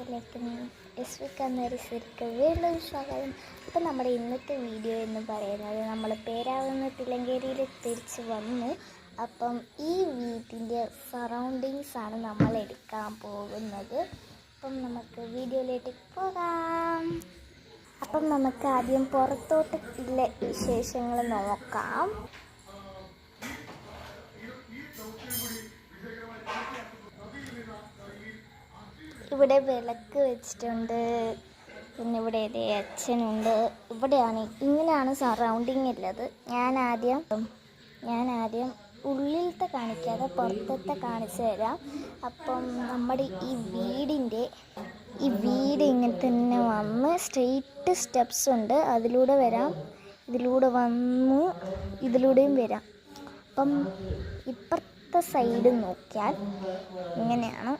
എല്ലാവർക്കും S V കന്നേരിസിലേക്ക് വീണ്ടും സ്വാഗതം. അപ്പം നമ്മുടെ ഇന്നത്തെ വീഡിയോ എന്ന് പറയുന്നത് നമ്മൾ പേരാവൂർ തില്ലങ്കേരിയിൽ തിരിച്ച് വന്നു. അപ്പം ഈ വീട്ടിൻ്റെ സറൗണ്ടിങ്സ് ആണ് നമ്മൾ എടുക്കാൻ പോകുന്നത്. അപ്പം നമുക്ക് വീഡിയോയിലേക്ക് പോകാം. അപ്പം നമുക്ക് ആദ്യം പുറത്തോട്ട് ഉള്ള വിശേഷങ്ങൾ നോക്കാം. ഇവിടെ വിളക്ക് വെച്ചിട്ടുണ്ട്, പിന്നെ ഇവിടെ അച്ഛനുണ്ട്. ഇവിടെയാണ് ഇങ്ങനെയാണ് സറൗണ്ടിങ് ഉള്ളത്. ഞാൻ ആദ്യം ഉള്ളിലത്തെ കാണിക്കാതെ പുറത്തത്തെ കാണിച്ചു തരാം. അപ്പം നമ്മുടെ ഈ വീട് ഇങ്ങനെ തന്നെ വന്ന് സ്ട്രെയിറ്റ് സ്റ്റെപ്സ് ഉണ്ട്, അതിലൂടെ വരാം, ഇതിലൂടെ വന്ന് ഇതിലൂടെയും വരാം. അപ്പം ഇപ്പുറത്തെ സൈഡ് നോക്കിയാൽ ഇങ്ങനെയാണ്.